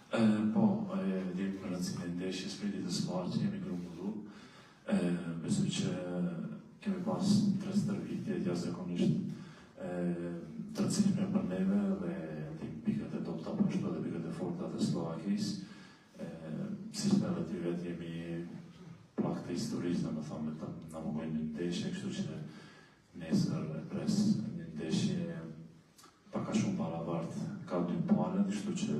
Po, dim në rëndësinë e ndeshjes për ditës së parë që jemi grumbullu. Besoj që kemi pas 3 stërvitje jashtëzakonisht të rëndësishme për neve dhe dim pikët e dobta po ashtu edhe pikët e forta të Slovakisë. Siç edhe ty vetë jemi plak të historisë, domethënë na mungojnë një ndeshje, kështu që nesër e pres një ndeshje pak a shumë barabartë. Ka 2 palët, kështu që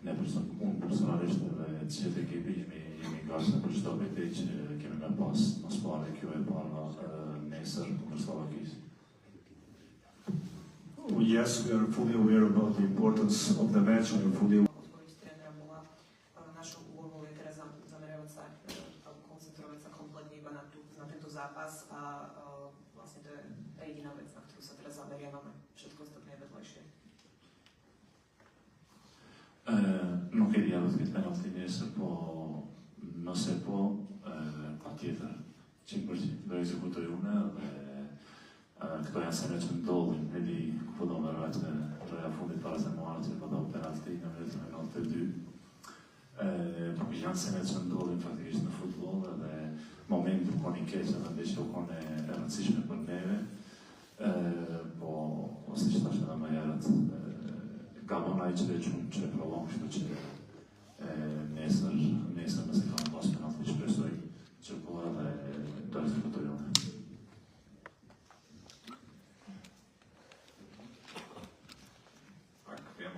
unë personalisht edhe gjithë ekipi jemi gashtë për çdo betejë që kemi me pas mos pare kjo e para nesër kundër Slovakisë. Yes, we are fully aware about the importance of the match. We are fully Нашу улогу е teraz zameriavať sa koncentrovať sa kompletne iba na tento zápas a vlastne to je tá jediná vec, na ktorú sa teraz zameriavame. Všetko ostatné je vedľajšie. Nuk e di edhe të këtë penalti nesër, po nëse po, patjetër 100% do ekzekutoj unë dhe këto janë sene që ndodhin, e di ku do me rrët me roja fundit para se muarë që po do penalti në minutën e 92. Po janë sene që ndodhin faktikisht në futbol dhe momenti u koni keq edhe ndeshja u kone e rëndësishme për neve, po ose që tash edhe më herët gabon ai që e provon, kështu që nesër nëse kam pas penalti shpresoj që po edhe do ekzekutoj unë.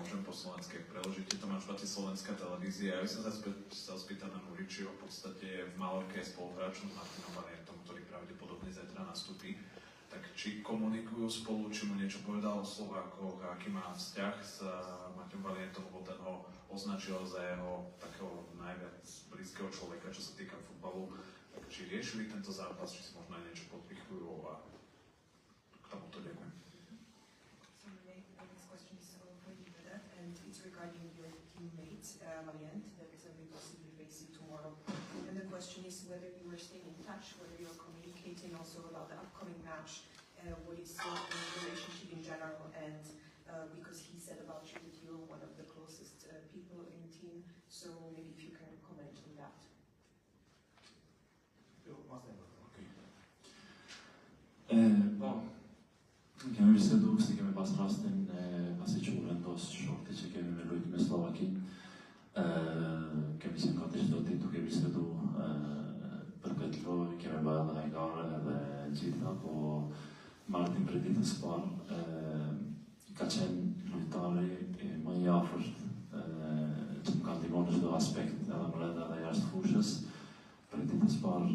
Môžem po slovenské preložiť. Tomáš Vati, Slovenská televízia. Ja by som sa chcel spýtať na Muričiho. V podstate v Malorke je spoluhráčom s Martinom Valientom, ktorý pravdepodobne zajtra nastúpi. Tak či komunikujú spolu, či mu niečo povedal o Slovákoch, aký má vzťah s Martinom Valientom, lebo ten ho označil za jeho takého najviac blízkeho človeka, čo sa týka futbalu. Tak či riešili tento zápas, či si možno aj niečo podpichujú a k tomuto ďakujem. Regarding your teammate, Valient, that we possibly face you tomorrow. And the question is whether you are staying in touch, whether you are communicating also about the upcoming match, what is the relationship in general, and because he said about you that you're one of the closest people in the team, so maybe if you can comment on that. Kemi bisedu se kemi pas rastin pasi që u vendos shokti që kemi me lujt me Slovakin. Kemi qenë gati çdo ditë duke bisedu për këtë lojë, kemi bërë edhe lajgare edhe gjitha, po Martin për ditën së parë ka qenë lojtari më i afërt që më ka ndihmuar në çdo aspekt, edhe brenda edhe jashtë fushës. Për ditën së parë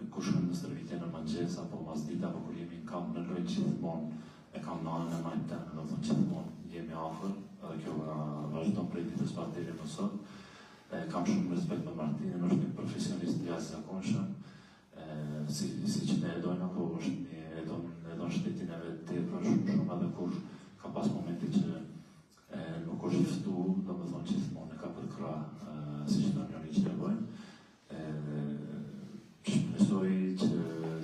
kur shkojmë në stërvitje në mëngjes apo pas dita apo kur jemi në kamp në lojë gjithmonë e kam nën e majtë tenë, do të thonë gjithmonë jemi afër, edhe kjo vazhdon prej ditës parë deri më sot. Kam shumë respekt për Martinin, është një profesionist i jashtëzakonshëm. Si që ne e dojnë ato, e dojnë shtetin e vetë tepër shumë edhe kur ka pas momenti që nuk është ftu, do të thonë gjithmonë e ka për krah, si që në njëri që e bojnë. Shpresoj që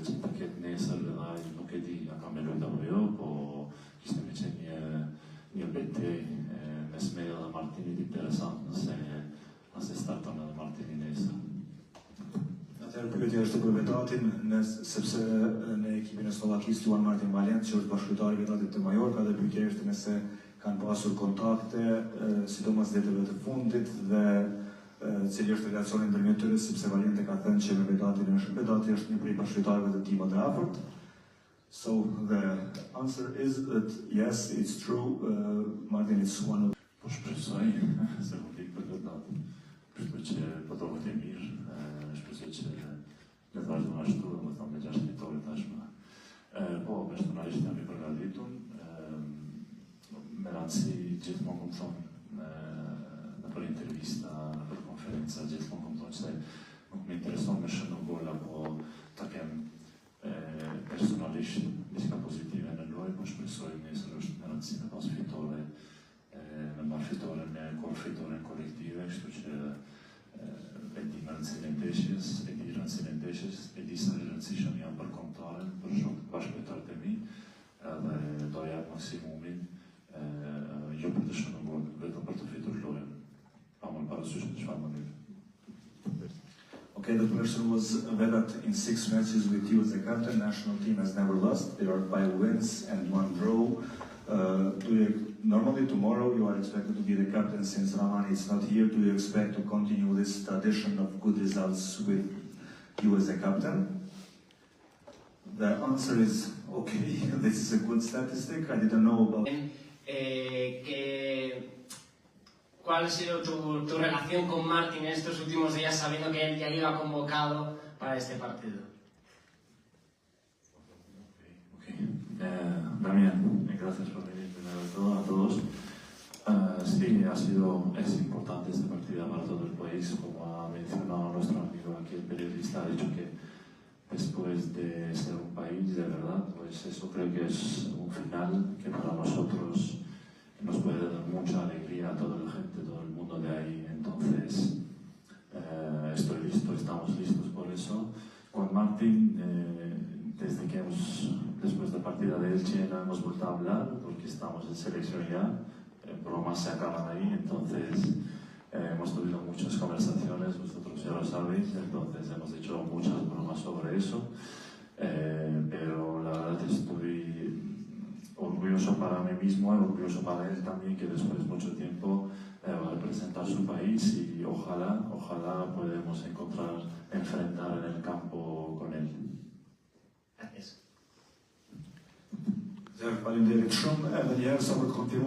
të ketë nesër dhe nuk e di a kam me lujt apo jo, po kishte me qenë një betejë mes meje dhe Martinit interesant nëse starton edhe Martini nesër. Atëherë pyetja është për Vetatin, sepse në ekipin e Slovakisë luan Martin Valient, që është bashkëtari i Vetatit të Majorka, dhe pyetja është nëse kanë pasur kontakte, sidomos ditëve të fundit dhe cili është relacioni ndërmjet tyre, sepse Valient e ka thënë që me Vetati është një prej bashkëtarëve të timit të afërt. So the answer is that yes, it's true. Martin is one of. Po shpresoj se u dik për Vetati. Kështu që po do të mirë, shpresoj që le të vazhdojmë ashtu, do të thonë me 6 fitore tashmë. Po personalisht jam i përgatitur. Me rëndësi gjithmonë kam thonë në për intervista, në për konferenca, gjithmonë kam thonë se nuk më intereson me shënë gola, po ta kem personalisht diçka pozitive në lojë, po shpresoj nesër është me rëndësi me pas fitore, me marrë fitore me fitore kolektive, kështu që e di rëndësinë e ndeshjes, e di sa rëndësishëm janë për kombëtarën, për shokët bashkëtarët e mi, edhe do jap maksimumin jo për të shënuar, vetëm për të fitur lojën. Pa Okay, the question was that in 6 matches with you as a captain, national team has never lost. There are 5 wins and 1 draw. Normally tomorrow you are expected to be the captain since Rahmani is not here. Do you expect to continue this tradition of good results with you as a captain? The answer is okay. This is a good statistic. I didn't know about. ¿Cuál ha sido tu relación con Martin en estos últimos días, sabiendo que él ya iba convocado para este partido? Damián, gracias por venir primero de todo a todos. Sí, es importante este partido para todo el país, como ha mencionado nuestro amigo aquí, el periodista, ha dicho que después de ser un país de verdad, pues eso creo que es un final que para nosotros nos puede dar mucha alegría a toda la gente, todo el mundo de ahí. Entonces, estoy listo, estamos listos por eso. Con Martin, después de la partida de Elche no hemos vuelto a hablar porque estamos en selección ya, bromas se acaban ahí, entonces hemos tenido muchas conversaciones, vosotros ya lo sabéis, entonces hemos hecho muchas bromas sobre eso, pero la verdad estoy orgulloso para mí mismo y orgulloso para él también, que después de mucho tiempo va a representar su país y ojalá podamos enfrentar en el campo con él. Gracias. Faleminderit shumë, edhe një herë sa për konfirmuar